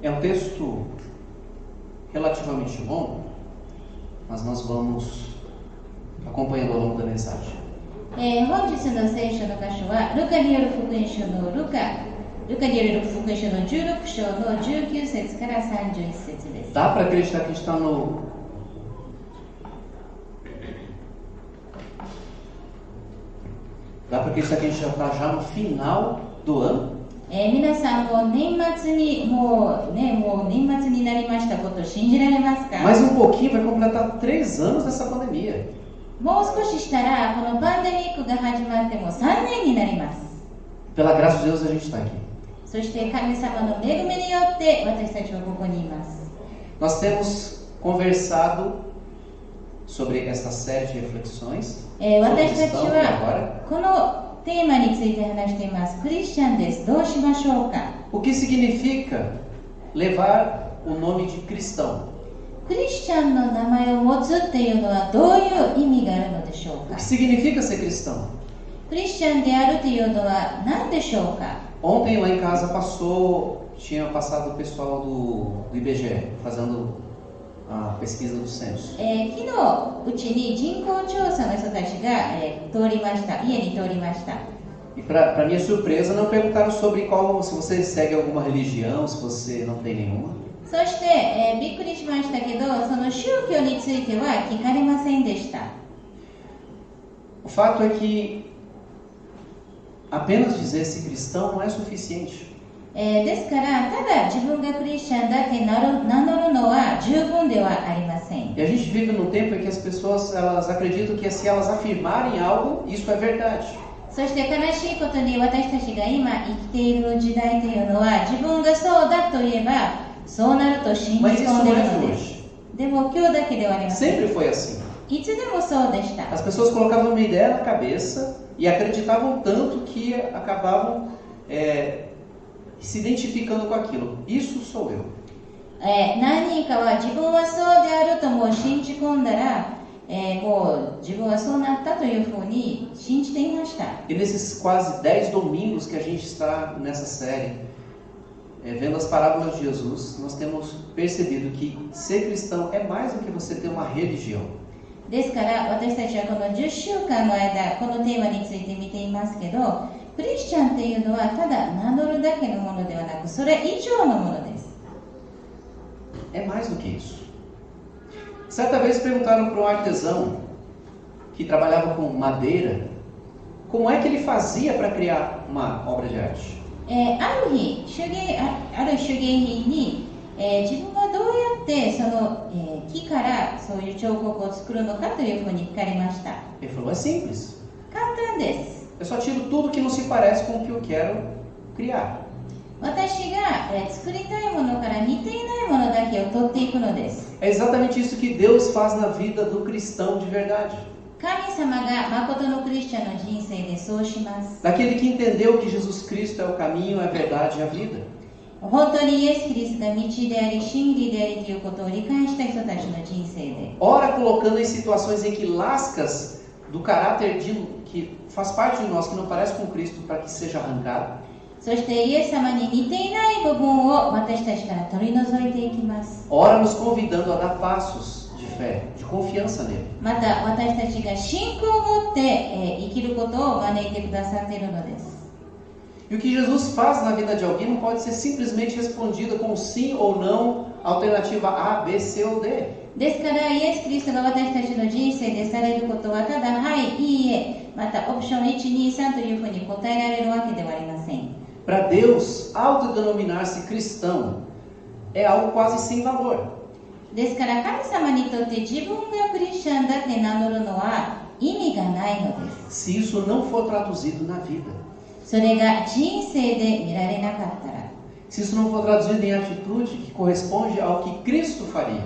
É um texto relativamente longo, mas nós vamos acompanhando ao longo da mensagem. 本日の聖書の箇所はルカによる福音書の福音書の16章の19節から31節です。 Dá para acreditar que a gente está no... Dá para acreditar que a gente já está no final do ano? 皆さんもう年末になりましたことを信じられますか？ Mais pouquinho vai completar 3 anos dessa pandemia. もう少ししたらこのパンデミックが始まっても3年になります。 Pela graça de Deus a gente está aqui. そして神様の恵みによって私たちはここにいます。 Nós temos conversado sobre essa série de reflexões. 私たちはこのテーマについて話しています。クリスチャンです。どうしましょうか？ O que significa levar o nome de cristão? クリスチャンの名前を持つっていうのはどういう意味があるのでしょう O か？ que significa ser cristão? クリスチャンであるというのは何でしょうか？ Ontem lá em casa tinha passado o pessoal do IBGE fazendo a pesquisa do censo. 昨日うちに人口調査の人たちが、通りました。家に通りました。 E para minha surpresa não perguntaram sobre se você segue alguma religião, se você não tem nenhuma. そして、びっくりしましたけど、その宗教については聞かれませんでした。 O fato é que apenas dizer-se cristão não é suficiente. ですからただ自分がクリスチャンだって名乗るのは十分ではありません。 E a gente vive num tempo em que as pessoas elas acreditam que se elas afirmarem algo, isso é verdade. そして悲しいことに私たちが今生きている時代というのは自分がそうだと言えばそうなると信じ込んでいるのです。でも今日だけではありません。 Sempre foi assim. いつでもそうでした。 As pessoas colocavam uma ideia na cabeça e acreditavam tanto que acabavam se identificando com aquilo. Isso sou eu. 何人かは自分はそうであるともう信じ込んだら、もう自分はそうなったというふうに信じていました。 E nesses quase 10 domingos que a gente está nessa série, vendo as parábolas de Jesus, nós temos percebido que ser cristão é mais do que você ter uma religião. ですから私たちはこの10週間の間このテーマについて見ていますけど、クリスチャンっていうのはただ名乗るだけのものではなくそれ以上のものです。 É mais do que isso. Certa vez perguntaram para um artesão que trabalhava com madeira como é que ele fazia para criar uma obra de arte. ある手芸品に、自分はどうやってその、木からそういう彫刻を作るのかというふうに聞かれました。 Ele falou, é simples. 簡単です。 Eu só tiro tudo que não se parece com o que eu quero criar. 私が、作りたいものから似ていないものだけを取っていくのです。 É exatamente isso que Deus faz na vida do cristão de verdade. 神様が誠のクリスチャンの人生でそうします。 Daquele que entendeu que Jesus Cristo é o caminho, a verdade e a vida. 本当にイエス・キリストが道であり真理でありということを理解した人たちの人生で、 Ora colocando em situações em que lascas do caráter que faz parte de nós, que não parece com Cristo, para que seja arrancado. そしてイエス様に似ていない部分を私たちから取り除いていきます。 Ora nos convidando a dar passos de fé, de confiança nele. また私たちが信仰を持って、生きることを招いてくださっているのです。 E o que Jesus faz na vida de alguém não pode ser simplesmente respondido com sim ou não, alternativa A, B, C ou D. ですからイエス・キリストが私たちの人生でされることはただはい、いいえ、またオプション1、2、3というふうに答えられるわけではありません。 Para Deus, autodenominar-se cristão é algo quase sem valor. ですから神様にとって自分がクリスチャンだって名乗るのは意味がないのです。 Se isso não for traduzido na vida. それが人生で見られなかったら、 Se isso não for traduzido em atitude que corresponde ao que Cristo faria.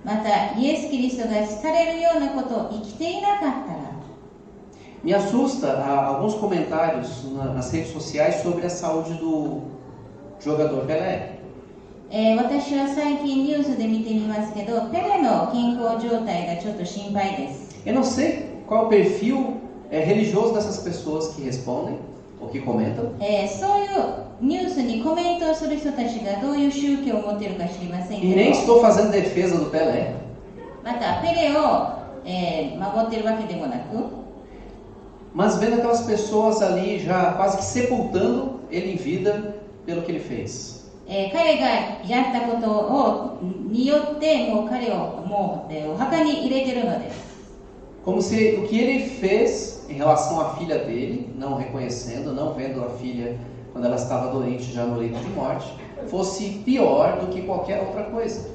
またイエス・キリストがされるようなことを生きていなかったら、 Me assusta alguns comentários nas redes sociais sobre a saúde do jogador Pelé. 私は最近ニュースで見てみますけど、ペレの健康状態がちょっと心配です。 Eu não sei qual é o perfil religioso dessas pessoas que respondem ou que comentam. そういうニュースにコメントをする人たちがどういう宗教を持っているか知りません E nem estou fazendo defesa do Pelé. またペレを、守っているわけでもなく Mas vendo aquelas pessoas ali já quase que sepultando ele em vida pelo que ele fez. 彼がやったことによってもう彼をもう、お墓に入れているのです Como se o que ele fez em relação à filha dele, não reconhecendo, não vendo a filha quando ela estava doente já no leito de morte, fosse pior do que qualquer outra coisa.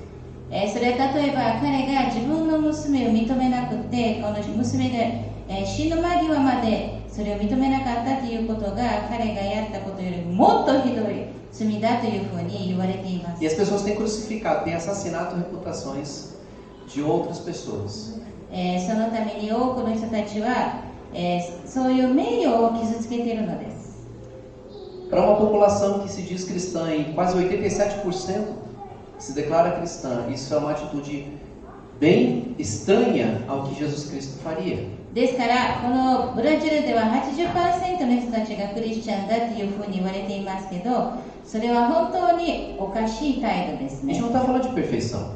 それは例えば彼が自分の娘を認めなくてこの娘が、死ぬ間際までそれを認めなかったということが彼がやったことよりもっとひどい罪だというふうに言われています E as pessoas têm crucificado, têm assassinado reputações de outras pessoas. そのために多くの人たちは、そういう名誉を傷つけているのです Para uma população que se diz cristã e quase 87% se declara cristã, isso é uma atitude bem estranha ao que Jesus Cristo faria. ですからこのブラジルでは 80% の人たちがクリスチャンだというふうに言われていますけどそれは本当におかしい態度です A gente ね não está falando de perfeição,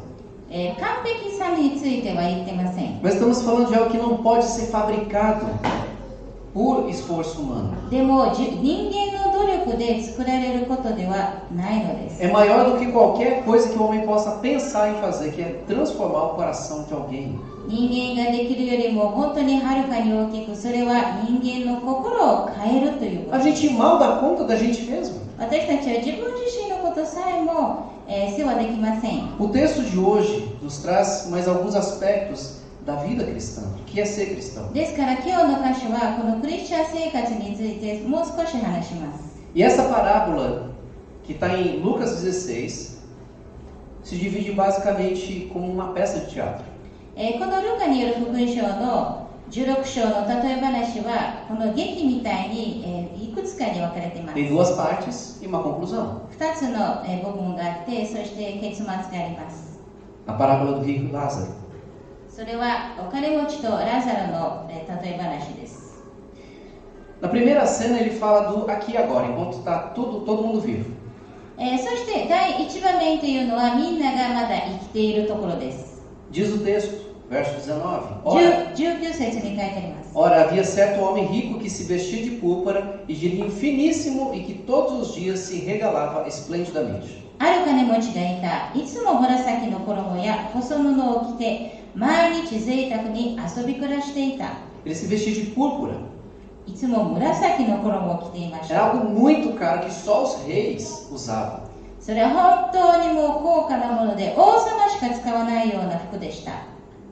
完璧さについては言ってません mas estamos falando de algo que não pode ser fabricado por esforço humano. でも人間の努力で作られることではないのです É maior do que qualquer coisa que o homem possa pensar em fazer, que é transformar o coração de alguém. 人間ができるよりも本当にはるかに大きくそれは人間の心を変えるというこ A と gente mal dá conta da gente mesmo. 私たちは自分自身のことさえも、世話できません O texto de hoje nos traz mais alguns aspectos da vida cristã, do que é ser cristão. ですから今日の箇所はこのクリスチャン生活についてもう少し話します E essa parábola, que está em Lucas 16, se divide basicamente como uma peça de teatro. このルカによる福音書の16章の例え話はこの劇みたいに、いくつかに分かれています Tem duas partes e uma conclusão. 2つの、部分があってそして結末があります A parábola do rico e Lázaro. それはお金持ちとラザロの、例え話です Na primeira cena ele fala do aqui e agora, enquanto está todo mundo vivo. そして第1場面というのはみんながまだ生きているところです Diz o texto, verso 19. 19節に書いてあります Ora, havia certo homem rico que se vestia de púrpura e de linho finíssimo e que todos os dias se regalava esplendidamente. ある金持ちがいたいつも紫の衣や細布を着て毎日贅沢に遊び暮らしていた Ele se vestia de púrpura. いつも紫の衣を着ていまし Era た algo muito caro que só os reis usavam. それは本当にもう高価なもので王様しか使わないような服でした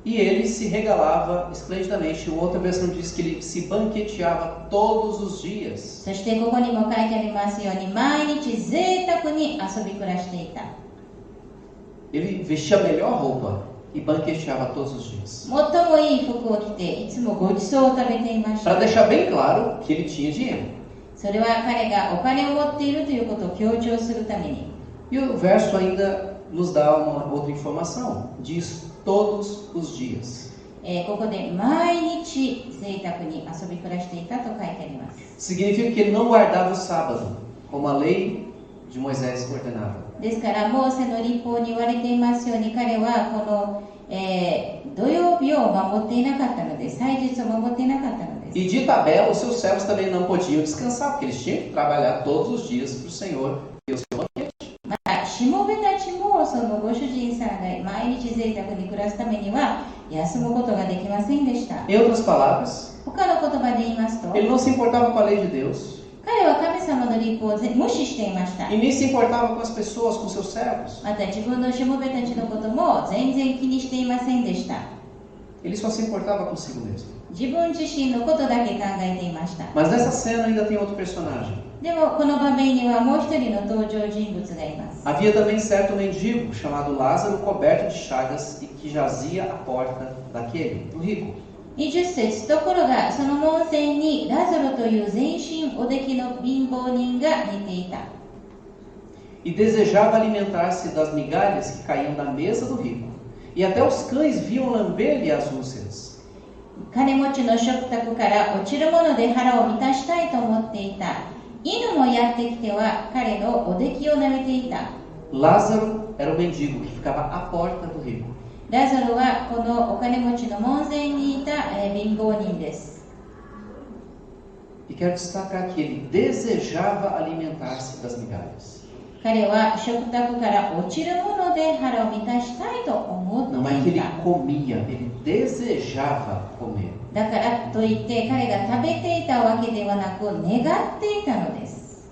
E ele se regalava esplendidamente. Outra versão diz que ele se banqueteava todos os dias. そしてここにも書いてありますように毎日贅沢に遊び暮らしていた Ele vestia a melhor roupa e banqueteava todos os dias. 最もいい服を着ていつもごちそうを食べていまし Para た deixar bem claro que ele tinha dinheiro. それは彼がお金を持っているということを強調するために E o verso ainda nos dá uma outra informação. Diz todos os dias. ここで毎日贅沢に遊び暮らしていたと書いてあります Significa que ele não guardava o sábado, como a lei de Moisés ordenava. ですからモーセの律法に言われていますように彼はこの、土曜日を守っていなかったので祭日を守っていなかったのです E de tabela, os seus servos também não podiam descansar, porque eles tinham que trabalhar todos os dias para o Senhor e o seu banquete. またしもべたちもそのご主人さんが毎日贅沢に暮らすためには休むことができませんでした Em outras palavras, 他の言葉で言いますと ele não se importava com a lei de Deus 彼は神様の律法を無視していました e nem se importava com as pessoas, com seus servos. また自分のしもべたちのことも全然気にしていませんでした Ele só se importava consigo mesmo. 自分自身のことだけ考えていました Mas nessa cena ainda tem outro personagem. でもこの場面にはもう一人の登場人物がいます Havia também certo mendigo chamado Lázaro, coberto de chagas e que jazia à porta daquele, do rico. 20節ところがその門前にラザロという全身おできの貧乏人が寝ていた E desejava alimentar-se das migalhas que caíam da mesa do rico. E até os cães vinham lamber-lhe as úlceras. 金持ちの食卓から落ちるもので腹を満たしたいと思っていた犬もやってきては彼のおできを舐めていた。 Lázaro era o mendigo que ficava à porta do rico. ラザロはこのお金持ちの門前にいた貧乏人です。 E quero destacar que ele desejava alimentar-se das migalhas. 彼は食卓から落ちるもので腹を満たしたいと思 Não っ é que てい ele た。 comia, ele desejava comer. だからといって彼が食べていたわけではなく願っていたのです。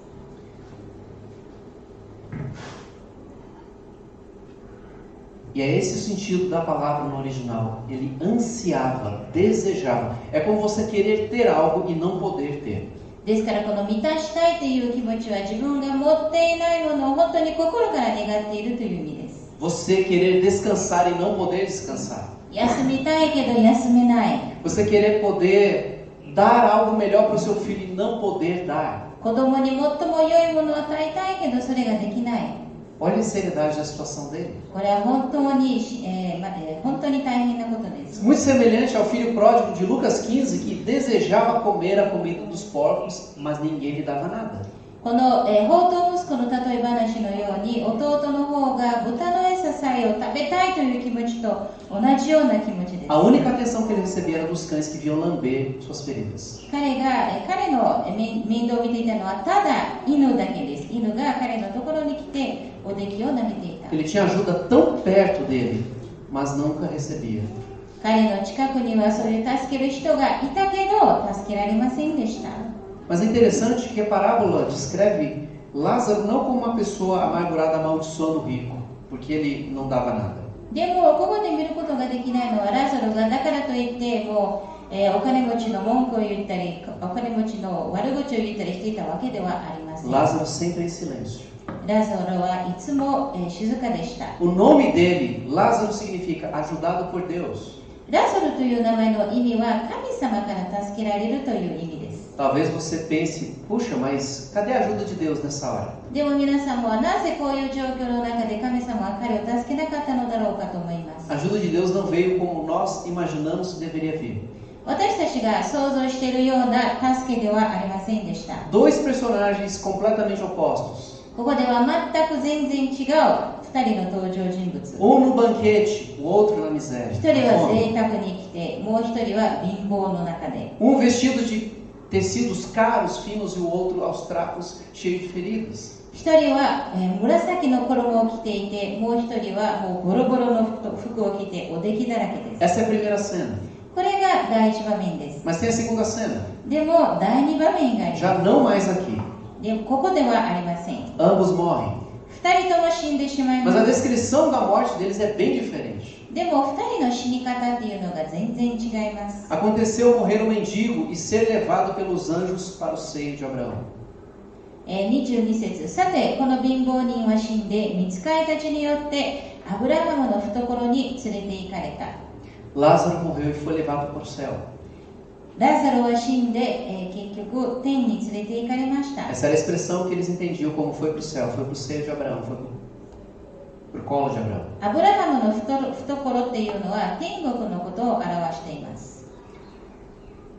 E é esse o sentido da palavra no original. Ele ansiava, desejava. É como você querer ter algo e não poder ter. ですからこの満たしたいという気持ちは自分が持っていないものを本当に心から願っているという意味です。 Você querer descansar e não poder descansar. 休みたいけど休めない。 Você querer poder dar algo melhor para o seu filho e não poder dar. 子供に最も良いものを与えたいけどそれができない。 Olha a seriedade da situação dele. これは本当に大変なことです。 Muito semelhante ao filho pródigo de Lucas 15, que desejava comer a comida dos porcos, mas ninguém lhe dava nada. この、放蕩息子の例え話のように弟の方が豚の餌さえを食べたいという気持ちと同じような気持ちです。 A única atenção que ele recebia era dos cães que vinham lamber suas feridas. 彼の面倒を見ていたのはただ犬だけです。犬が彼のところに来ておできを舐めていた。 Ele tinha ajuda tão perto dele, mas nunca recebia. 彼の近くにはそういう助ける人がいたけど助けられませんでした。 Mas é interessante que a parábola descreve Lázaro não como uma pessoa amargurada amaldiçoando o rico, porque ele não dava nada. でもここで見ることができないのはラザロがだからといってもう、お金持ちの文句を言ったりお金持ちの悪口を言ったりしていたわけではありません。 Lázaro sempre em silêncio. ラザロはいつも、静かでした。 O nome dele, Lázaro, significa ajudado por Deus. ラザロという名前の意味は神様から助けられるという意味です。 Talvez você pense, puxa, mas cadê a ajuda de Deus nessa hora? でも皆さんもなぜこういう状況の中で神様は彼を助けなかったのだろうかと思います。 A ajuda de Deus não veio como nós imaginamos que deveria vir. 私たちが想像しているような助けではありませんでした。 Dois personagens completamente opostos. ここでは全く全然違う2人の登場人物。 Um no banquete, o outro na miséria. 1人は na fome. 贅沢に来て、もう1人は貧乏の中で。 Um vestido de tecidos caros, finos, e o outro aos trapos, cheio de feridas. 1人は紫の衣を着ていて、もう1人はもうボロボロの服を着ておできだらけです。 Essa é a primeira cena. これが第1場面です。 Mas tem a segunda cena. でも第2場面があり Já ま não mais aqui. す。でもここではありません。 Ambos morrem. 2人とも死んでしまい Mas ま a す。 descrição da morte deles é bem diferente. でも2人の死に方っていうのが全然違います。 Aconteceu morrer um mendigo e ser levado pelos anjos para o seio de Abraão. 22節、さてこの貧乏人は死んで御使いたちによってアブラハムの懐に連れて行かれた。 Lázaro morreu e foi levado para o céu. ラザロは死んで、結局天に連れて行かれました。 Essa era a expressão que eles entendiam como foi para o céu. Foi para o seio de Abraão, foi para o colo de Abraão. アブラハムの懐っていうのは天国のことを表しています。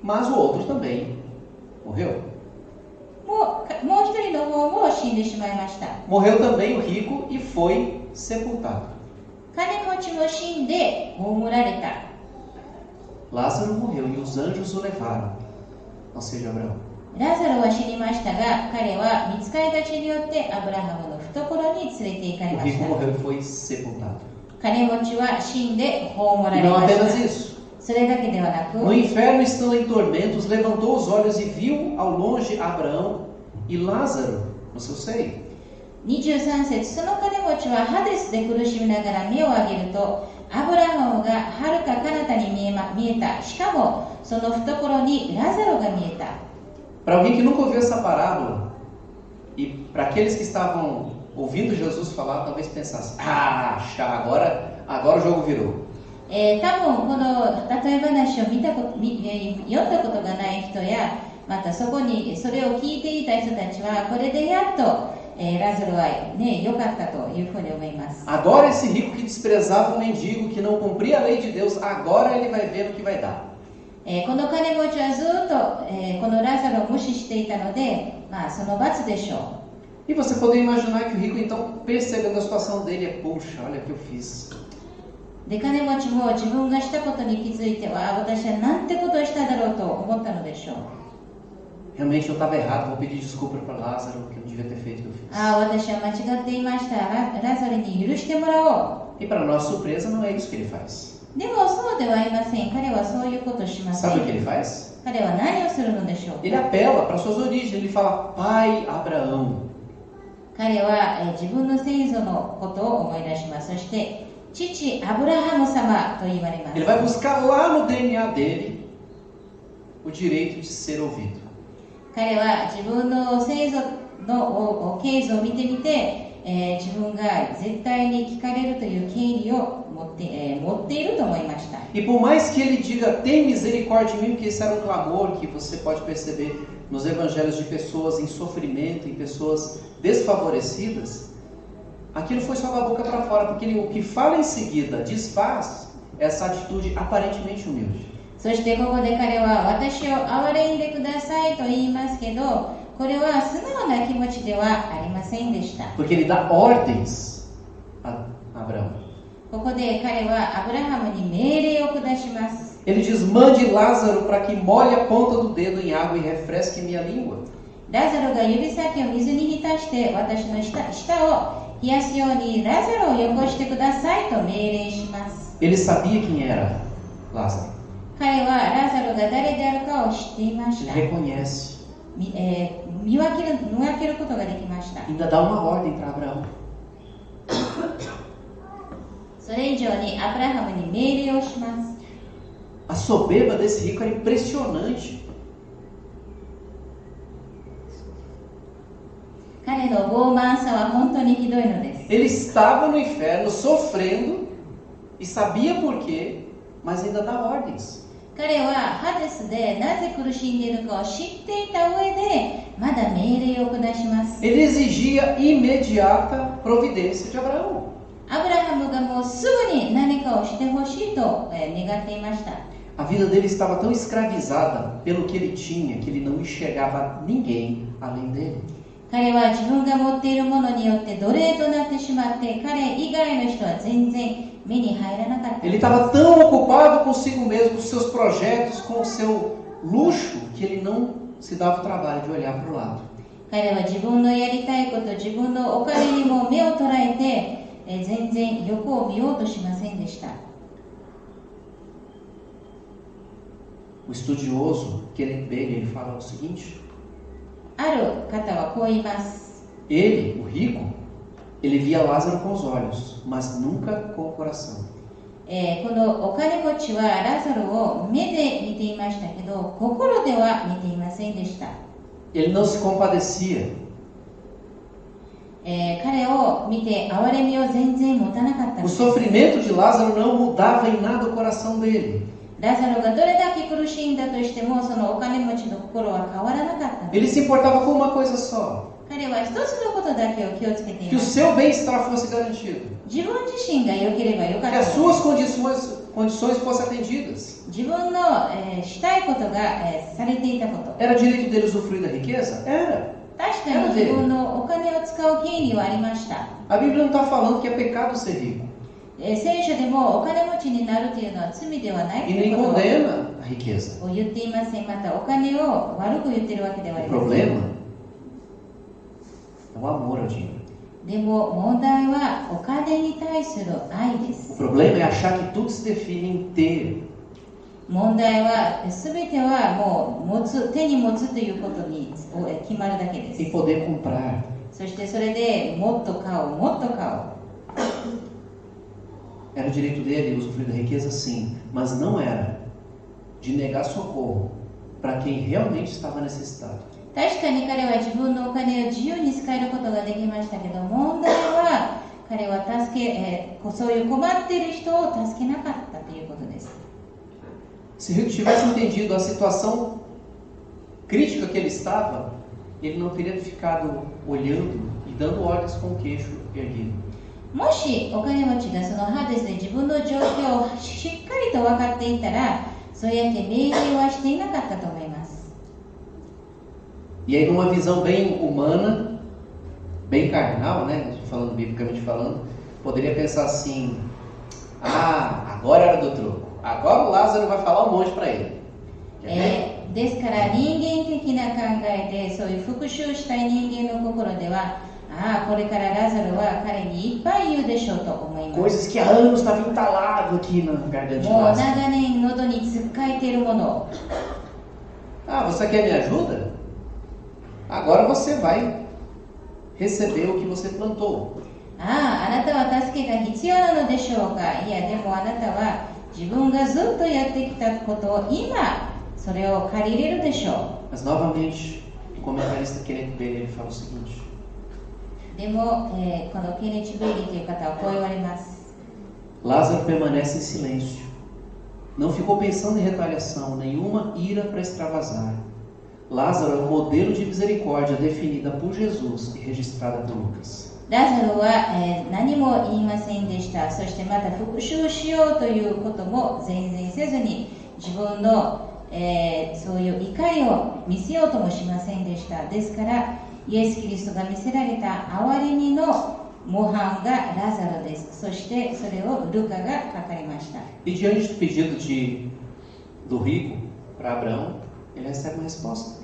Mas o outro também morreu. もう一人の方も死んでしまいました。 Morreu também o rico e foi sepultado. 金持ちも死んで葬られた。 Lázaro morreu e os anjos o levaram ao seio de Abraão. ラザロは死にましたが、彼は御使いたちによってアブラハムの懐に連れて行かれ O まし rico た。 morreu e foi sepultado. 金持ちは死んで葬ら E れ não まし apenas た。 isso. それだけではなく、 No inferno, estando em tormentos, levantou os olhos e viu ao longe Abraão e Lázaro no seu seio. 23節、その金持ちはハデスで苦しみながら目を上げると、アブラハムがはるか彼方に見えた。しかもその懐にラザロが見えた。 Para alguém que nunca ouviu essa parábola, e para aqueles que estavam ouvindo Jesus falar, talvez pensasse: ah, agora o jogo virou. 多分この例え話を読んだことがない人や、またそれを聞いていた人たちは、これでやっと、ラザロはね、良かったというふうに思います。 Agora esse rico que desprezava o mendigo, que não cumpria a lei de Deus, agora ele vai ver o que vai dar. この金持ちはずっと、このラザロを無視していたので、まあその罰でしょ E você poderia imaginar que o rico, então, percebendo a situação dele, puxa, olha o que eu fiz. う。で、金持ちも自分がしたことに気づいては、私はなんてことをしただろうと思ったのでしょう。Realmente eu estava errado, vou pedir desculpa para Lázaro, que eu não devia ter feito o que eu fiz. ああ、私は間違っていました。ラザルに許してもらお E para nossa surpresa, não é isso que ele faz. う。でもそうではありません。彼はそういうことをしませ Sabe o que ん。 ele faz? 彼は何をするのでしょう Ele apela para suas origens, ele fala, pai Abraão. 彼は自分の先祖のことを思い出します。そして、父アブラハム様と言われます。 Ele vai buscar lá no DNA dele o direito de ser ouvido. 彼は自分の先祖の経図を見てみて、自分が絶対に聞かれるという権利を持っていると思いました。 E por mais que ele diga, tem misericórdia de mim, porque esse era um clamor que você pode perceber nos evangelhos de pessoas em sofrimento, em pessoas desfavorecidas, aquilo foi só da boca para fora, porque o que fala em seguida desfaz essa atitude aparentemente humilde. そしてここで彼は私を憐れんでくださいと言いますけど、これは素直な気持ちではありませんでした。 Porque ele dá ordens a Abraão. ここで彼はアブラハムに命令を下します。 Ele diz, mande Lázaro para que molhe a ponta do dedo em água e refresque minha língua. ラザロが指先を水に浸して私の舌を冷やすようにラザロをよこしてくださいと命令します。 Ele sabia quem era Lázaro. 彼はラザロが誰であるかを知っていまし Ele た。 reconhece. 見分けることができました。 Ainda dá uma ordem para Abraão. それ以上にアブラハムに命令をします。 A soberba desse rico era impressionante. 彼の傲慢さは本当にひどいのです。 Ele estava no inferno sofrendo e sabia por quê, mas ainda dá ordens. 彼はハデスでなぜ苦しんでいるかを知っていた上でまだ命令を下します。 Ele exigia imediata providência de Abraão. アブラハムがもうすぐに何かをしてほしいと願っていました。 A vida dele estava tão escravizada pelo que ele tinha que ele não enxergava ninguém além dele. 彼は自分が持っているものによって奴隷となってしまって彼以外の人は全然目に入らなかった。 Ele estava tão ocupado consigo mesmo, com seus projetos, com o seu luxo, que ele não se dava o trabalho de olhar para o lado. 彼は自分のやりたいこと、自分のお金にも目を捉えて全然横を見ようとしませんでした。 O estudioso, Kenneth Bailey, ele fala o seguinte: ある方はこう言います。 ele, o rico, ele via Lázaro com os olhos, mas nunca com o coração. このお金持ちはラザロを目で見ていましたけど、心では見ていませんでした。 Ele não se compadecia. 彼を見て憐れみを全然持たなかったの O です。 sofrimento de Lázaro não mudava em nada o coração dele. ラザロがどれだけ苦しんだとしても、そのお金持ちの心は変わらなかったので Ele す。 se importava com uma coisa só: 彼は一つのことだけを気をつけてい que o ました。 seu bem-estar fosse garantido, 自分自身が良ければよかっ que た as の suas です。 condições fossem atendidas. 自分の、したいことが、されていたこと。 Era direito dele usufruir da riqueza? Era. 確かに自分のお金を使う権利はありました。 A Bíblia não está falando que é pecado ser rico 聖書でもお金持ちになるというのは罪ではないと e い nem うことを condena a riqueza. 言っていません。またお金を悪く言ってるわけではあ O りません。 problema é o amor ao dinheiro. でも問題はお金に対する愛で O す。 problema é achar que tudo se define em ter. 問題は全てはもう手に持つということに決まるだけで Em す。 poder comprar. そしてそれでもっと買おう、もっと買おう。 Era o direito dele usufruir da riqueza, sim, mas não era de negar socorro para quem realmente estava necessitado. 確かに彼は自分のお金を自由に使えることができましたけど、問題は彼はそういう困っている人を助けなかったということです。 Se Rico tivesse entendido a situação crítica que ele estava, ele não teria ficado olhando e dando ordens com o queixo erguido. もしお金持ちがそのハデスで自分の状況をしっかりと分かっていたら、そうやって命令はしていなかったと思います。E aí, numa visão bem humana, bem carnal, né? Falando biblicamente falando, poderia pensar assim: ah, agora era do troco. Agora o Lázaro vai falar um monte para ele. ですから人間的な考えでそういう復讐したい人間の心ではああこれからラザロは彼にいっぱい言うでしょうと思います。 Coisas que há anos estavam entaladas aqui na garganta de もう Lázaro. 長年喉につっかえているものを Ah, você quer me ajuda? Agora você vai receber o que você plantou. あああなたは助けが必要なのでしょうか。いやでもあなたは自分がずっとやってきたことを今それを借り入れるでしょ Mas novamente, o comentarista Kenneth Bailey ele fala o seguinte: う。でも、このケネチ・ベイリーという方はこう言われます。 Lázaro permanece em silêncio. Não ficou pensando em retaliação, nenhuma ira para extravasar. Lázaro é o modelo de misericórdia definida por Jesus e registrada por Lucas. ラザロは、何も言いませんでした。そしてまた復讐しようということも全然せずに自分の、そういう怒りを見せようともしませんでした。ですからイエス・キリストが見せられた憐れみの模範がラザロです。そしてそれをルカが書かれました。 E diante do pedido do rico para Abraão, ele recebe uma resposta.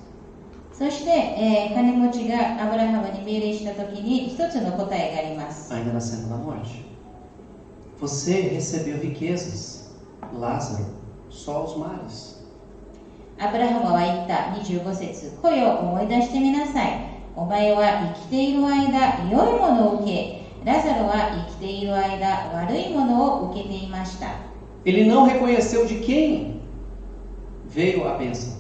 そして、金持ちがアブラハムに命令したときに一つの答えがあります。 Ainda na cena da morte. Você recebeu riquezas, Lázaro, só os males. アブラハムは言った25節、来よ思い出してみなさい。お前は生きている間良いものを受け、ラザロは生きている間悪いものを受けていました。 Ele não reconheceu de quem veio a bênção.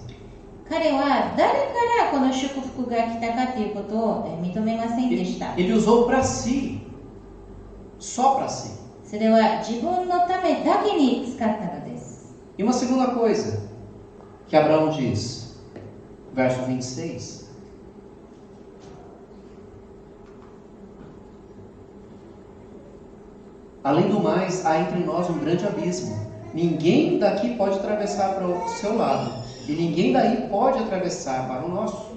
彼は誰からこの祝福が来たかということを認めませんでした。 Ele usou para si, só para si. それは自分のためだけに使ったのです。 E uma segunda coisa que Abraão diz, verso 26. Além do mais, há entre nós um grande abismo. Ninguém daqui pode atravessar para o seu lado. E ninguém daí pode atravessar para o nosso.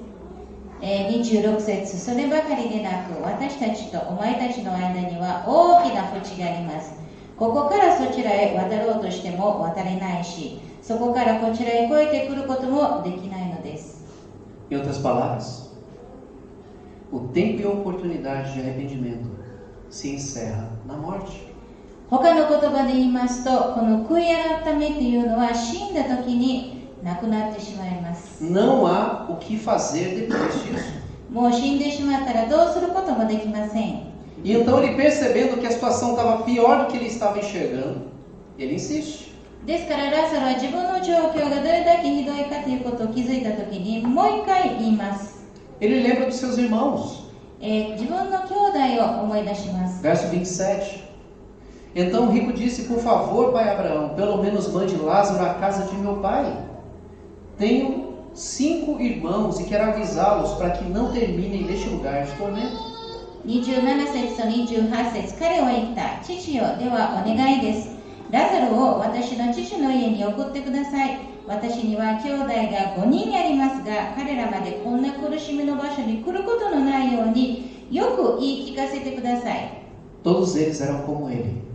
26節、そればかりでなく、私たちとお前たちの間には大きな淵があります。ここからそちらへ渡ろうとしても渡れないし、そこからこちらへ越えてくることもできないのです。 Em outras palavras, o tempo e a oportunidade de arrependimento se encerra na morte. 他の言葉で言いますと、この悔い改めというのは死んだ時になくなってしまいます。 Não há o que fazer depois disso. もう死んでしまったらどうすることもできません。 E então ele, percebendo que a situação estava pior do que ele estava enxergando, ele insiste. ですからラザロは自分の状況がどれだけひどいかということを気づいた時にもう一回言います。 Ele lembra dos seus irmãos. 自分の兄弟を思い出します。 Verso 27. Então o rico disse: Por favor, pai Abraão, pelo menos mande Lázaro à casa de meu pai. Tenho 5 irmãos e quero avisá-los para que não terminem neste lugar de tormento. 27節と28節、彼は言った。父よ、ではお願いです。ラザロを私の父の家に送ってください。私には兄弟が5人ありますが、彼らまでこんな苦しみの場所に来ることのないようによく言い聞かせてください。 Todos eles eram como ele.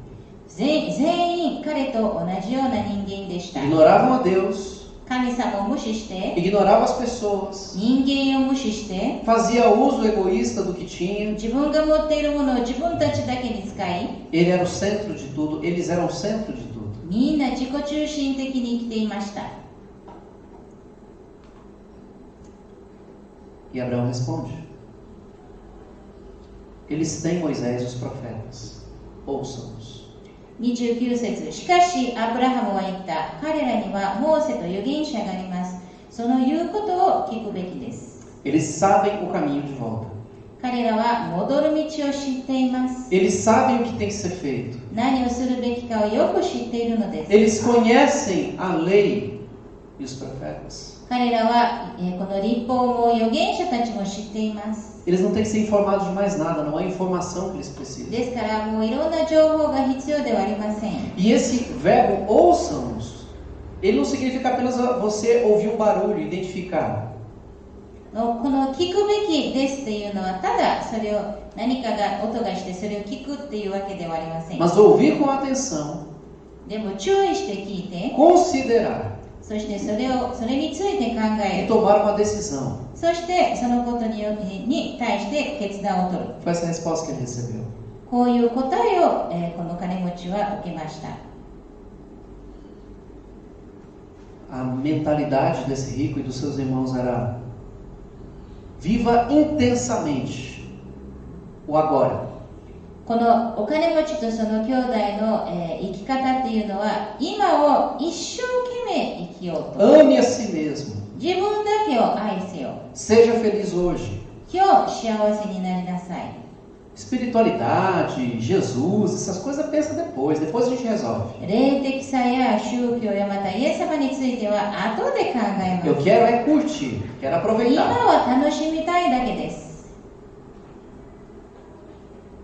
全員彼と同じような人間でした。 Ignoravam a Deus, 神様を無視して、 ignoravam as pessoas, 人間を無視して、 fazia uso egoísta do que tinha. 自分が持っているものを自分たちだけに使い、 Ele era o centro de tudo, eles eram o centro de tudo. みんな自己中心的に生きていました。 E Abraão responde: Eles têm Moisés e os profetas, ouçam-nos. 29節、しかしアブラハムは言った。彼らにはモーセと預言者があります。その言うことを聞くべきです。 Eles sabem o caminho de volta. 彼らは戻る道を知っています。 Eles sabem o que tem que ser feito. 何をするべきかをよく知っているのです。 Eles conhecem a lei e os profetas. 彼らは、この立法も預言者たちも知っています。 Eles não têm que ser informados de mais nada, não é informação que eles precisam. ですからもういろんな情報が必要ではありません。 E esse verbo ouçam-nos, ele não significa apenas você ouvir um barulho, identificar. のこの聞くべきですっていうのは、ただそれを何かが音がしてそれを聞くっていうわけではありません。 mas ouvir com atenção, でも注意して聞いて、 considerar そしてそれについて考 e える、 tomar uma decisão. そしてそのことに対して決断を取る。 Foi essa a resposta que ele recebeu. こういう答えを、この金持ちは受けました。 A mentalidade desse rico e dos seus irmãos era: viva intensamente o agora. このお金持ちとその兄弟の、生き方っていうのは、今を一生懸命生きようと。 Ame a si mesmo. 自分だけを愛せよ。 Seja feliz hoje. 今日幸せになりなさい。 Espiritualidade, Jesus, essas coisas pensa depois a gente resolve. 霊的さや宗教やまたイエス様については後で考えます。 Eu quero é curtir, quero 今 aproveitar. は楽しみたいだけです。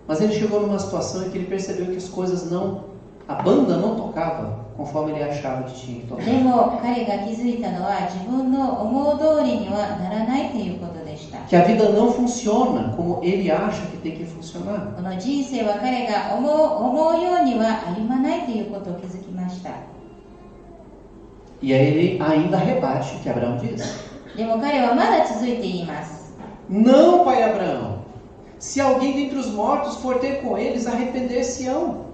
Mas ele chegou numa situação em que ele percebeu que as coisas a banda não tocava conforme ele achava que tinha que で tocar. も彼が気づいたのは、自分の思う通りにはならないということでした。 Que a vida não funciona como ele acha que tem que funcionar. この人生は彼が思うようには歩まないということを気づきました。 E aí ele ainda rebate o que Abraão diz. でも彼はまだ続いて言います。 Não, pai Abraão. Se alguém dentre os mortos for ter com eles, arrepender-se-ão.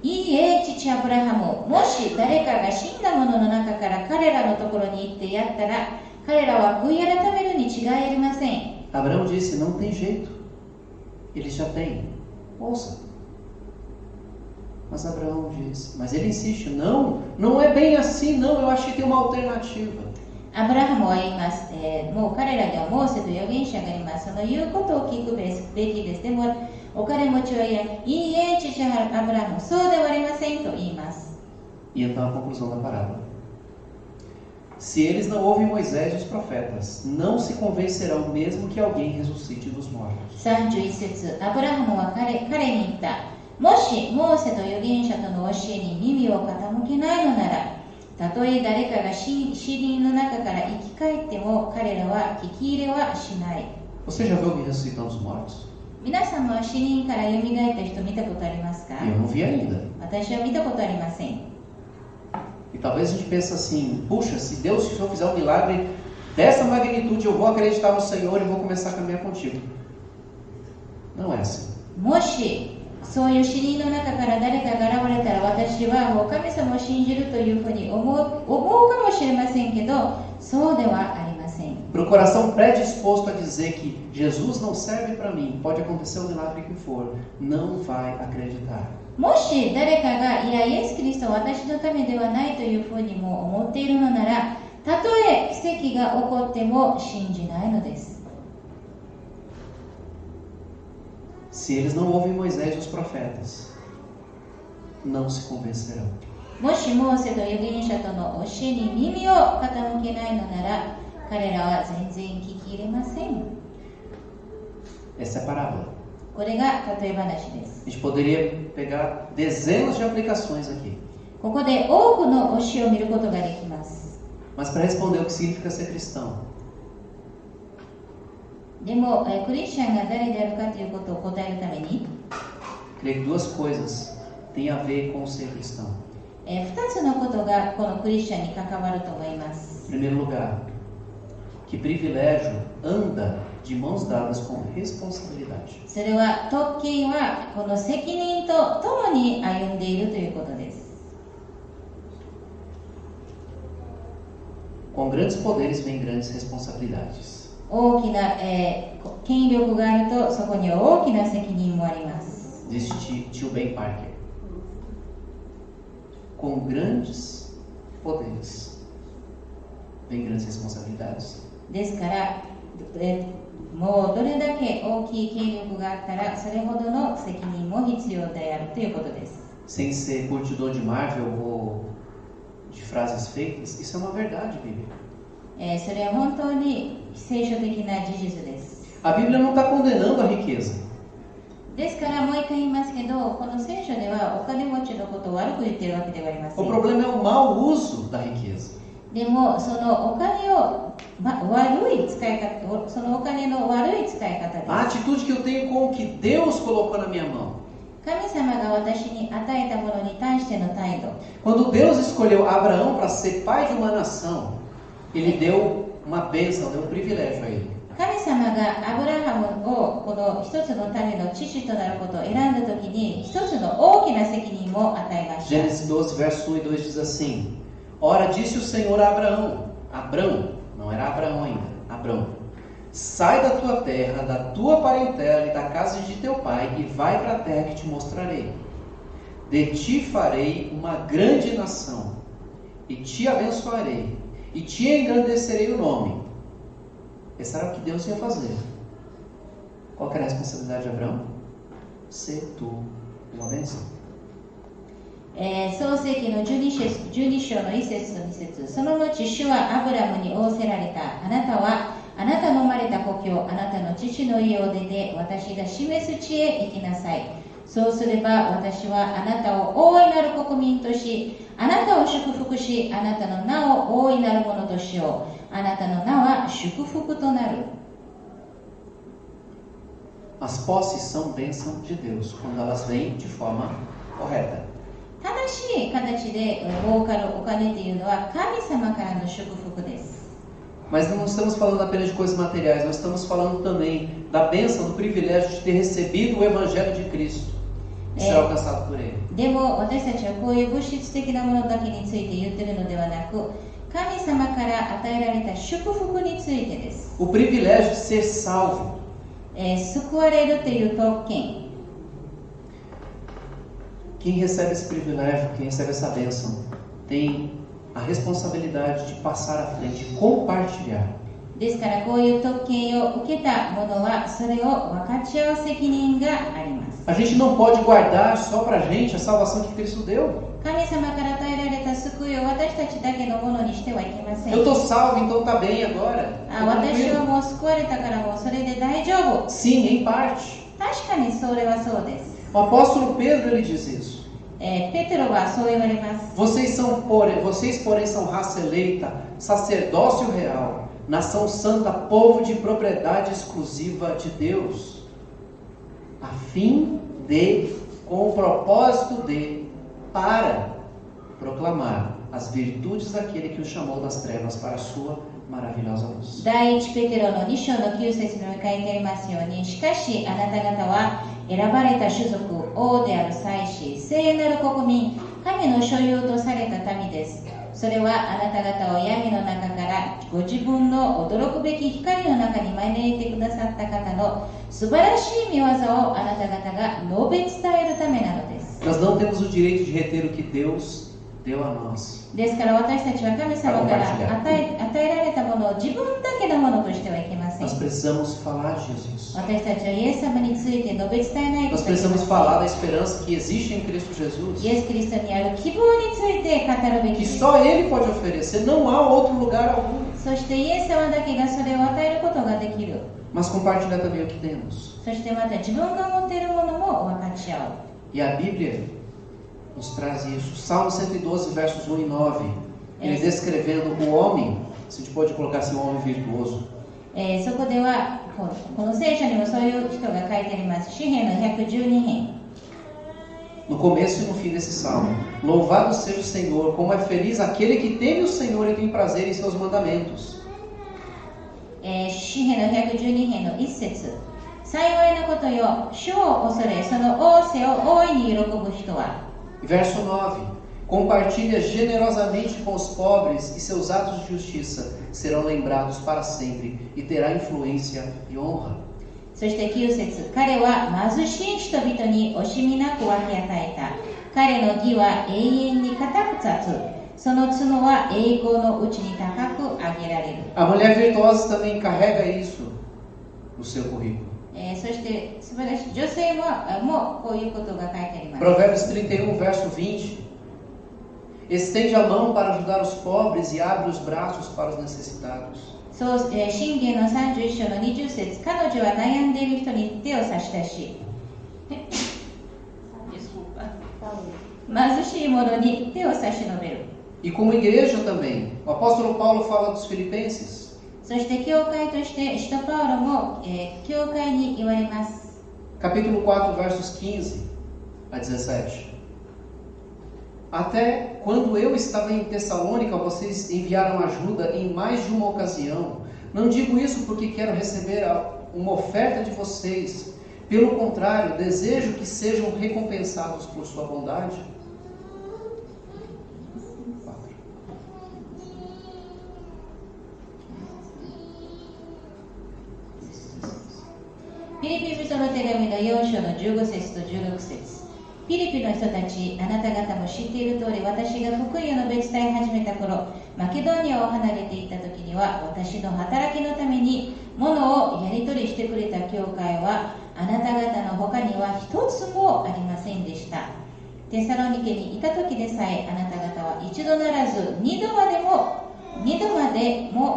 いいえ、父アブラハム、もし誰かが死んだ者の中から彼らのところに行ってやったら、彼らは悔い改めるに違いありません。 Abraão disse: não tem jeito. Eles já têm. Ouça. Mas Abraão disse, mas ele insiste: não é bem assim, não. Eu acho que tem uma alternativa. アブラハムは言います、もう彼らにはモーセと預言者がいます。その言うことを聞くべきです。でもお金持ちは言い、いいえ、父アブラハム、そうではありませんと言います。 E então a conclusão da parábola: se eles não ouvem Moisés e os profetas, não se convencerão mesmo que alguém ressuscite dos mortos. 31節、アブラハムは彼に言った。もしモーセと預言者との教えに耳を傾けないのなら、たとえ誰かが死人の中から生き返っても彼らは聞き入れはしない。 Você já viu alguém ressuscitando os mortos? 皆さんは死人から蘇った人見たことありますか？ Eu não vi ainda. 私は見たことありません。 E talvez a gente pense assim: puxa, se eu fizer um milagre dessa magnitude, eu vou acreditar no Senhor e vou começar a caminhar contigo. Não é assim. もしそういう死人の中から誰かが現れたら、私はもう神様を信じるというふうに思うかもしれませんけど、そうではありません。 Para o coração predisposto a dizer que Jesus não serve para mim, pode acontecer o milagre que for, não vai acreditar. もし誰かが、いや、イエス・キリストは私のためではないというふうにも思っているのなら、たとえ奇跡が起こっても信じないのです。 Se eles não ouvem Moisés e os profetas, não se convencerão. もしモーセと預言者との教えに耳を傾けないのなら、彼らは全然聞き入れません。 Essa é a parábola. これが例え話です。 A gente poderia pegar dezenas de aplicações aqui. ここで多くの教えを見ることができます。 Mas para responder o que significa ser cristão, でも、クリスチャンが誰であるかということを答えるために、 creio que duas coisas têm a ver com ser cristão. 2つのことがこのクリスチャンに関わると思います。 Em primeiro lugar, que privilégio anda de mãos dadas com responsabilidade. それは特権はこの責任とともに歩んでいるということです。 Com grandes poderes vem grandes responsabilidades. 大きな、権力があるとそこには大きな責任もあります。 Disse tio Ben Parker. Com grandes poderes vem grandes responsabilidades. ですから、もうどれだけ大きい権力があったらそれほどの責任も必要であるということです。 Sem ser curtidor de Marvel ou de frases feitas, isso é uma verdade bíblica. それは本当に聖書的な事実です。 A Bíblia não está condenando a riqueza. ですからもう一回言いますけど、この聖書ではお金持ちのことを悪く言っているわけではありませ O ん。 problema é o mau uso da riqueza. でもそのお金を、悪い使い方、そのお金の悪い使い方です。 A atitude que eu tenho com o que Deus colocou na minha mão. 神様が私に与えたものに対しての態度。 Quando Deus escolheu Abraão para ser pai de uma nação, Ele deu uma bênção, deu um privilégio a ele. 神様がアブラハムをこの一つの民の父となることを選んだときに、一つの大きな責任を与えました。 Gênesis 12, verso 1 e 2 diz assim: Ora, disse o Senhor a Abraão, não era Abraão ainda, Abrão, sai da tua terra, da tua parentela e da casa de teu pai e vai para a terra que te mostrarei. De ti farei uma grande nação e te abençoarei e te engrandecerei o nome. Esse era o que Deus ia fazer. Qual que era a responsabilidade de Abraão? Ser tu uma bênção. 創世記の12章の1節と2節。その後主はアブラムに仰せられた。あなたはあなたの生まれた故郷、あなたの父の家を出て私が示す地へ行きなさい。そうすれば私はあなたを大いなる国民とし、あなたを祝福し、あなたの名を大いなるものとしよう。あなたの名は祝福となる。 As posses são bênção de Deus quando elas vêm de forma correta. 正しい形で儲かるお金というのは神様からの祝福です。 Mas não estamos falando apenas de coisas materiais, nós estamos falando também da bênção, do privilégio de ter recebido o Evangelho de Cristo e ser alcançado por Ele. でも私たちはこういう物質的なものだけについて言っているのではなく、神様から与えられた祝福についてです。 O privilégio de ser salvo. 救われるという特権。 Quem recebe esse privilégio, quem recebe essa bênção, tem a responsabilidade de passar à frente, de compartilhar. ですからこういう特権を受けた者はそれを分かち合う責任があります。 A gente não pode guardar só pra gente a salvação que Cristo deu. 神様から与えられた救いを私たちだけのものにしてはいけません。 Eu estou salvo, então tá bem agora. 私はもう救われたからもうそれで大丈夫。 Sim, em parte. 確かにそれはそうです。 O apóstolo Pedro ele diz isso. ペテロはそう言われます。 Vocês, porém, são raça eleita, sacerdócio real, nação santa, povo de propriedade exclusiva de Deus, a fim de, com o propósito de, para proclamar as virtudes daquele que o chamou das trevas para a sua maravilhosa luz. 第一ペテロの2章の9節に書いてありますように、しかしあなた方は選ばれた種族、王である祭司、聖なる国民、神の所有とされた民です。それはあなた方を闇の中からご自分の驚くべき光の中に招いてくださった方の素晴らしい御業をあなた方が述べ伝えるためなのです。 Nós não temos o direito de reter o que Deus deu a nós. ですから私たちは神様から与えられたものを自分だけのものとしてはいけません。 Nós precisamos falar de Jesus. 私たちはイエス様について述べ伝えないと Nós いけませ precisamos ん。 falar da esperança que existe em Cristo Jesus. イエス・キリストにある希望について語るべき Que です。 só Ele pode oferecer, não há outro lugar algum. そしてイエス様だけがそれを与えることができる。 Mas compartilhar também o que temos. そしてまた自分が持っているものも分かち合う。 E a Bíblia nos traz isso. Salmo 112, versos 1 e 9. Ele descrevendo o homem, se a gente pode colocar assim, um homem virtuoso. そこではこの聖書にもそういう人が書いてあります。詩編の112編。 No começo e no fim desse salmo. Louvado seja o Senhor, como é feliz aquele que teme o Senhor e tem prazer em seus mandamentos. 詩編の112編の1節。幸いなことよ、主を恐れ、その仰せを大いに喜ぶ人は。 Verso 9. Compartilha generosamente com os pobres e seus atos de justiça serão lembrados para sempre e terá influência e honra. そして9節。彼は貧しい人々に惜しみなく分け与えた。彼の義は永遠に固く立つ。その角は栄光のうちに高く上げられる。 A mulher virtuosa também carrega isso no seu currículo. そして素晴らしい女性もこういうことが書いてあります。 Provérbios 31, verso 20. Estende a mão para ajudar os pobres e abre os braços para os necessitados. そう、箴言の31章の20節。彼女は悩んでいる人に手を差し出し、貧しい者に手を差し伸べる。 E como igreja também, o apóstolo Paulo fala dos filipenses. そして教会として使徒パウロも、教会に言われます。 Capítulo 4, versos 15 a 17. Até quando eu estava em Tessalônica, vocês enviaram ajuda em mais de uma ocasião. Não digo isso porque quero receber uma oferta de vocês. Pelo contrário, desejo que sejam recompensados por sua bondade. フィリピ人の手紙の4章の15節と16節。フィリピの人たち、あなた方も知っている通り、私が福音を述べ伝え始めた頃、マケドニアを離れていった時には、私の働きのために物をやり取りしてくれた教会は、あなた方の他には一つもありませんでした。テサロニケにいた時でさえ、あなた方は一度ならず二度までも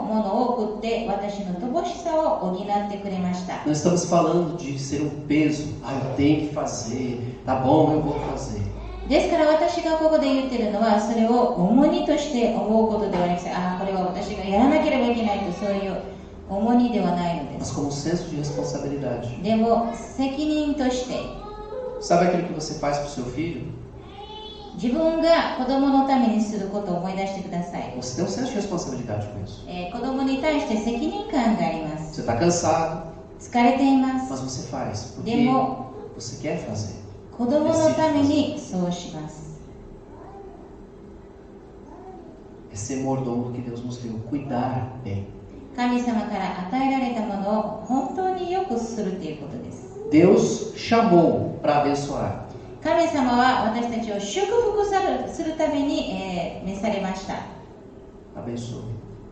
物を送って私の乏しさを補ってくれました。 Nós estamos falando de ser um peso. Eu tenho que fazer. Tá bom, eu vou fazer. ですから私がここで言ってるのは、それを重荷として思うことではなくて、これは私がやらなければいけないと、そういう重荷ではないので Mas す。 como senso de responsabilidade. でも責任として、 Sabe aquilo que você faz para o seu filho? 自分が子供のためにすることを思い出してください。 Você tem um senso de responsabilidade com isso. 子供に対して責任感があります。 Você está cansado, 疲れていま mas す。 você faz で porque も você quer fazer. 子供のためにそうします。 É ser mordomo que Deus nos deu, cuidar bem. 神様から与えられたものを本当によくするということです。 Deus chamou para abençoar. 神様は私たちを祝福するために、召されました。 Abençoe.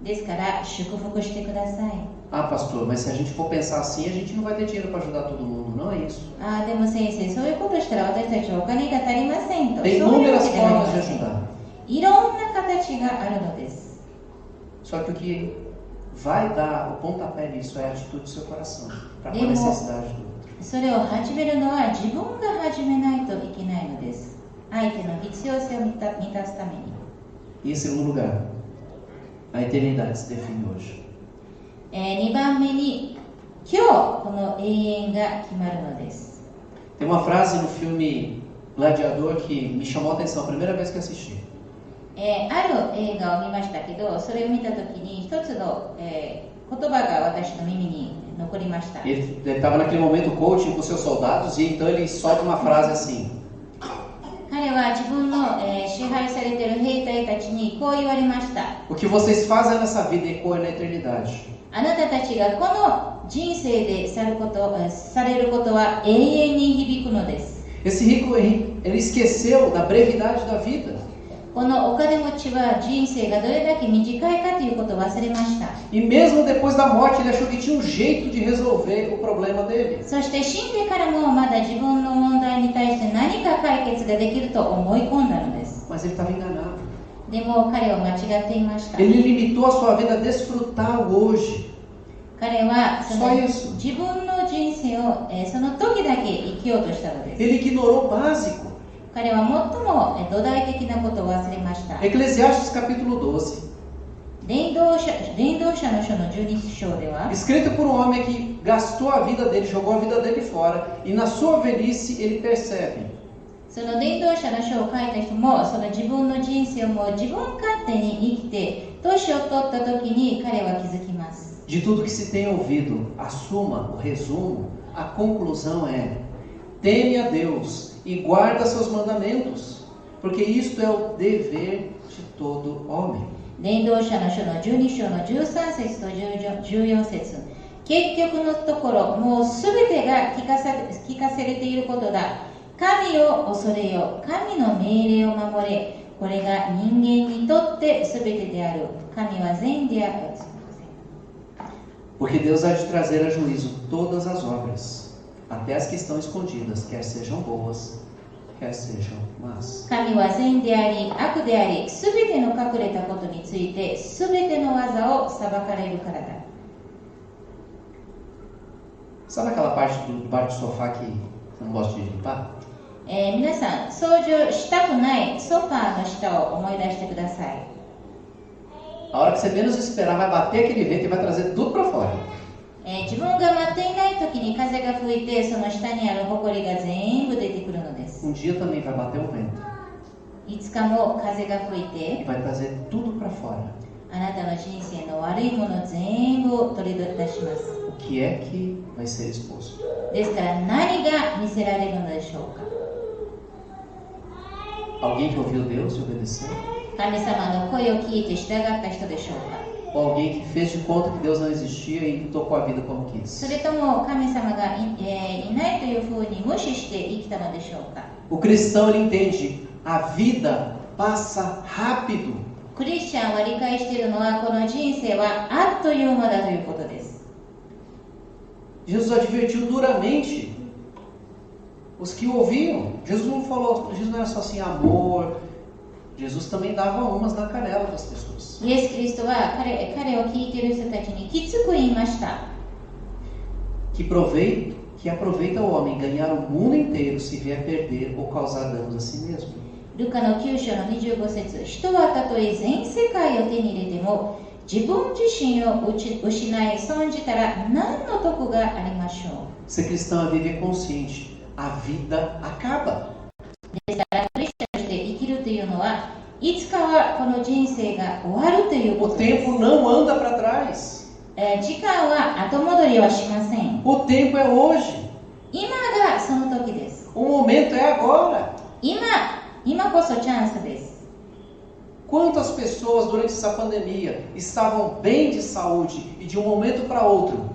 ですから祝福してください。 Ah, pastor, mas se a gente for pensar assim, a gente não vai ter dinheiro para ajudar todo mundo. Não é isso. でも先生、そういうことしたら私たちはお金が足りませんと。 Tem そういうわ inúmeras けではあり formas ま de せん。 ajudar. いろんな形があるのです。 Só que o que vai dar o pontapé nisso é a atitude do seu coração, para com a Demo- necessidade do outro. それを始めるのは自分が始めないといけないのです。相手の必要性を満たすために。 E em segundo lugar, a eternidade se define hoje. 2番目に、今日この永遠が決まるのです。 Tem uma frase no filme Gladiador que me chamou a atenção a primeira vez que assisti. ある映画を見ましたけど、それを見たときに一つの、言葉が私の耳に残りました。 Ele estava naquele momento coaching com seus soldados e então ele solta uma frase assim: 彼は自分の、支配されている兵隊たちにこう言われました。 O que vocês fazem nessa vida ecoa na eternidade. あなたたちがこの人生でされることは永遠に響くのです。 Esse rico, ele esqueceu da brevidade da vida. このお金持ちは人生がどれだけ短いかということを忘れました。 E mesmo depois da morte, ele achou que tinha um jeito de resolver o problema dele. そして死んでからもまだ自分の問題に対して何か解決ができると思い込んだのです。 Mas ele estava enganado. でも彼は間違っていました。 Ele limitou a sua vida a desfrutar o hoje. 彼はその Só isso. 自分の人生を、その時だけ生きようとしたのです。 Ele ignorou o básico. 彼は最も土台的なことを忘れました。 Eclesiastes capítulo 12. 伝道者の書の12章では、 Escrito por um homem que gastou a vida dele, jogou a vida dele fora. E na sua velhice ele percebe. その伝道者の書を書いた人も、その自分の人生をもう自分勝手に生きて、年を取った時に彼は気づきます。 De tudo que se tem ouvido, a suma, o resumo, a conclusão é: teme a Deus e guarda seus mandamentos, porque isto é o dever de todo homem. 伝道者の書の12章の13節と14節。結局のところ、もうすべてが聞かされていることだ。神を恐れよ、神の命令を守れ。これが人間にとってすべてである。神は善である。 Porque Deus há de trazer a juízo todas as obras, até as que estão escondidas, quer sejam boas, quer sejam más. 神は善であり、悪であり、すべての隠れたことについて、すべての技を裁かれるからだ。 Sabe aquela parte do bar do sofá que você não gosta de limpar? 皆さん、掃除したくないソファーの下を思い出してください。A hora que você menos esperar, vai bater aquele vento e vai trazer tudo para fora. 自分が待っていない時に風が吹いてその下にある埃が全部出てくるのです。 dia também vai bater o vento いつかも風が吹い e て vai trazer tudo para fora. あなたの人生の悪いもの全部を取り出します。 O que é que vai ser exposto? ですから何が見せられるのでしょうか。 Alguém que ouviu Deus e obedeceu? 神様の声を聞いて従った人でしょうか。 Ou alguém que fez de conta que Deus não existia e tocou a vida como そ quis? れとも神様が いないというふうに無視して生きたのでしょうか。 O cristão ele entende, a vida passa rápido. クリスチャンは理解しているのはこの人生はあっという間だということです。 Jesus advertiu duramente os que o ouviam. Jesus não era só assim amor. Jesus também dava umas na canela das pessoas. イエス・キリストは彼を聞いている人たちにきつく言いました。 Que aproveita o homem ganhar o mundo inteiro se vier perder ou causar danos a si mesmo. ルカの9章の25節、人はたとえ全世界を手に入れても自分自身を失い損じたら何の得がありましょう。 Ser cristão é viver consciente. A vida acaba. ですからクリスチャンとして生きるというのはいつかはこの人生が終わるというこ O とです。 tempo não anda para trás. 時間は後戻りはしません。 O tempo é hoje. 今がその時です。 O momento é agora. 今こそチャンスです。 Quantas pessoas durante essa pandemia estavam bem de saúde e de um momento para outro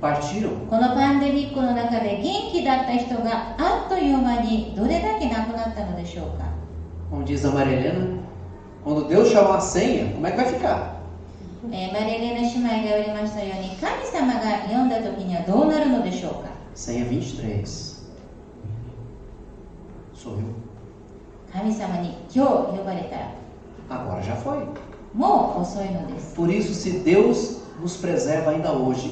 partiram? このパンデミックの中で元気だった人があっという間にどれだけ亡くなったのでしょうか。 Como diz a Maria Helena, quando Deus chamar a senha, como é que vai ficar? マリレナ姉妹が言われましたように神様が読んだ時にはどうなるのでしょうか。 Senha 23. Sou eu. 神様に今日呼ばれたら Agora já foi. もう遅いのです。 Por isso, se Deus nos preserva ainda hoje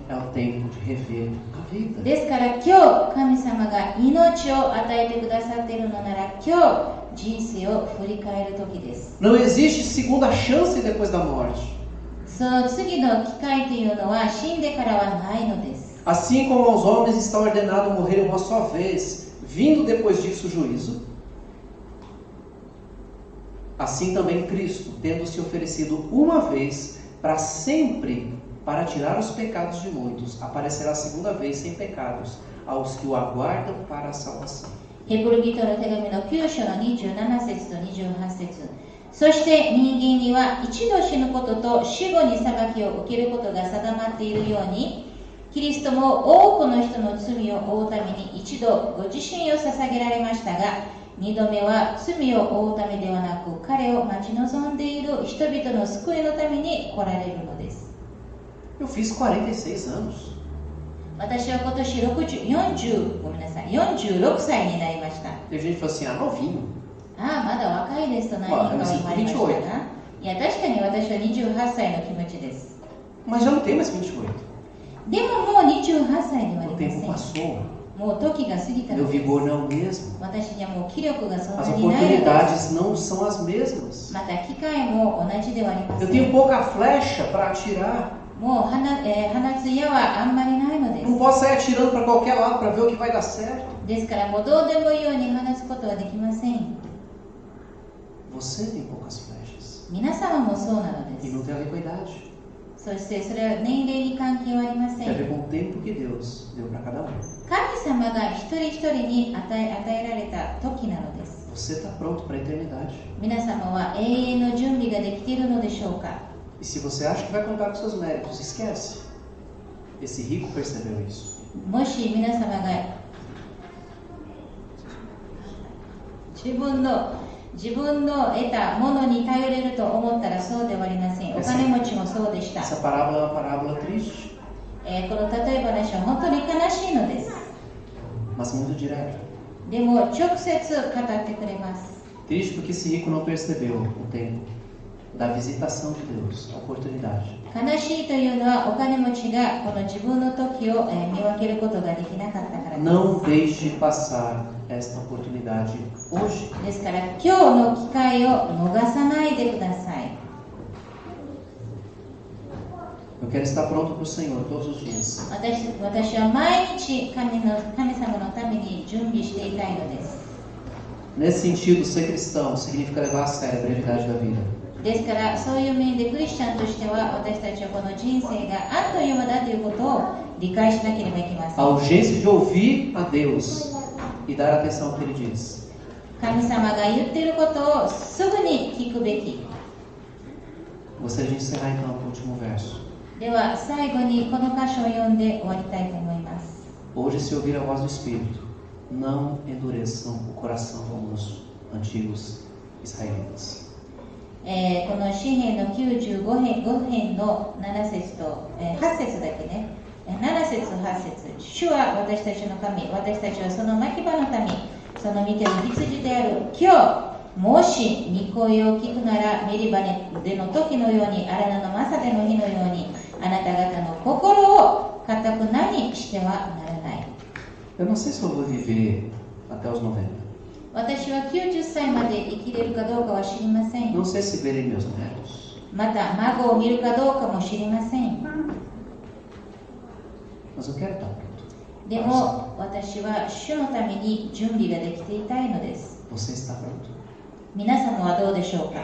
é o tempo de rever a vida. ですから今日神様が命を与えてくださっているのなら今日人生を振り返る時です。 Não existe segunda chance depois da morte. その次の機会というのは死んでからはないのです。 Assim como aos homens está ordenado morrer uma só vez, vindo depois disso o juízo, assim também Cristo, tendo se oferecido uma vez para sempre para tirar os pecados de muitos, aparecerá a segunda vez sem pecados aos que o aguardam para a salvação. ヘブル人の手紙の9章の27節と28節。そして人間には一度死ぬことと死後に裁きを受けることが定まっているように、キリストも多くの人の罪を負うために一度ご自身を捧げられましたが、二度目は罪を負うためではなく、彼を待ち望んでいる人々の救いのために来られるのです。 Eu fiz 46 anos. 私は今年46歳になりました。 Teve gente que falou assim, novinho. ああ、まだ若いですと何人かは言われましたが、いや、確かに私は28歳の気持ちです。 Mas já não tem mais 28. でももう28歳ではあ O りま tempo せん。 passou. もう時が過ぎた Meu のです。 vigor não é o mesmo. 私にはもう気力がそん As なにないのです。 oportunidades não são as mesmas. また機会も同じではありませ Eu ん。 tenho pouca flecha para atirar. もう放つ矢はあんまりないので Não す。 posso sair atirando para qualquer lado para ver o que vai dar certo. ですからもうどうでもいいように放つことはできません。 Você tem poucas flechas. 皆様もそうなの E で não tem a ver com a idade. す。そしてそれは年齢に関係はありませ Tem a ver ん。 com o tempo que Deus deu para cada um. 神様が一人一人に与えられた時なのです。 Você está pronto para a eternidade. 皆様は永遠の準備ができているのでしょうか。 E se você acha que vai contar com seus méritos, esquece. Esse rico percebeu isso. もし皆様が自分の得たものに頼れると思ったらそうではありません。お金持ちもそうでした。 Essa parábola é uma parábola triste, この例え話は本当に悲しいのです。 mas muito direta. でも直接語ってくれます。 Triste porque esse rico não percebeu o tempo da visitação de Deus, a oportunidade. 悲しいというのはお金持ちがこの自分の時を見分けることができなかったからです。 Não deixe passar esta oportunidade hoje. ですから今日の機会を逃さないでください。Eu quero estar pronto para o Senhor todos os dias. 私は毎日神様のために準備していたいのです。 Nesse sentido, ser cristão significa levar a sério a brevidade da vida. ですから、そういう面でクリスチャンとしては、私たちはこの人生があっという間だということを理解しなければいけません。 A urgência de ouvir a Deus e dar atenção ao que Ele diz. 神様が言っていることをすぐに聞くべき。 Gostaria de encerrar então com o último verso. では、最後にこの箇所を読んで終わりたいと思います。 Hoje, se ouvir a voz do Espírito, não endureçam o coração como os antigos israelitas. この詩編の95編の7節と、8節だけね。7節8節。主は私たちの神、私たちはその牧場の民、その見てる羊である。今日もし御声を聞くなら、メリバでの時のように、荒野のマサでの日のように、あなた方の心を固くなにしてはならない。 Eu não sei se eu vou viver até os 90. 私は90歳まで生きれるかどうかは知りません。 Não sei se verei meus netos. また、孫を見るかどうかも知りません。 Mas eu quero estar pronto. でも、私は主のために準備ができていたいのです。 Você está pronto? 皆様はどうでしょうか。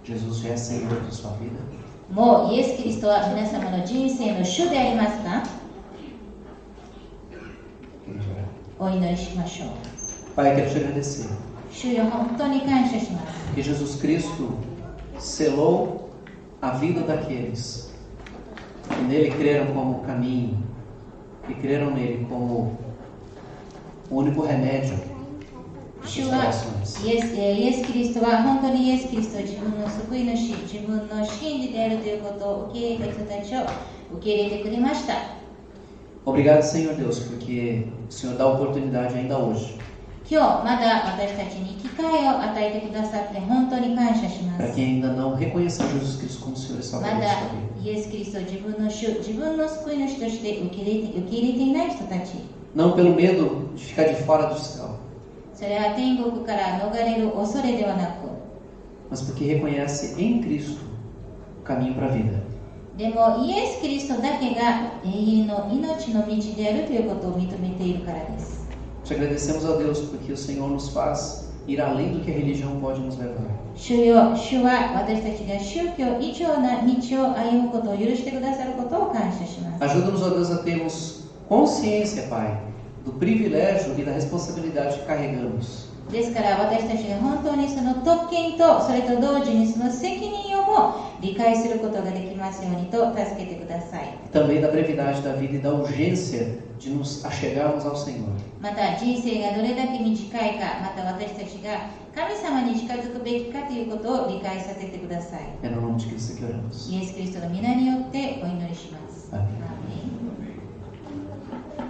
Jesus já é Senhor de sua vida? もうイエス・キリストは皆様の人生の主でありますか。 Vamos orar. お祈りしましょう。 Pai, eu quero te agradecer. 主よ、本当に感謝します。 Que Jesus Cristo selou a vida daqueles que nele creram como caminho, que creram nele como o único remédio para os 主は corações. イエス・キリストは本当にイエス・キリストを自分の救い主、自分の真理であるということを受け入れた人たちを受け入れてくれました。 Obrigado, Senhor Deus, porque o Senhor dá oportunidade ainda hoje 今日まだ私たちに機会を与えてくださって本当に感謝しま para す。 quem ainda não reconheceu Jesus Cristo como Senhor e ま Salvador だ de sua vida. イエス・キリストを自分の主、自分の救い主として受け入れていない人たち。 Não pelo medo de ficar de fora do céu, それは天国から逃れる恐れではなく、 mas porque reconhece em Cristo o caminho para a vida. でもイエス・キリストだけが永遠の命の道であるということを認めているからです。 Te agradecemos a Deus porque o Senhor nos faz ir além do que a religião pode nos levar. 主よ、主は私たちが宗教以上な道を歩むことを許してくださることを感謝します。 Ajuda-nos, ó Deus, a termos consciência, Pai, do privilégio e da responsabilidade que carregamos. ですから私たちが本当にその特権とそれと同時にその責任をも理解することができますようにと助けてください。 Também da brevidade da vida e da urgência de nos achegarmos ao Senhor. また人生がどれだけ短いか、また私たちが神様に近づくべきかということを理解させてください。 É no nome de Cristo que oramos. イエス・キリストの皆によって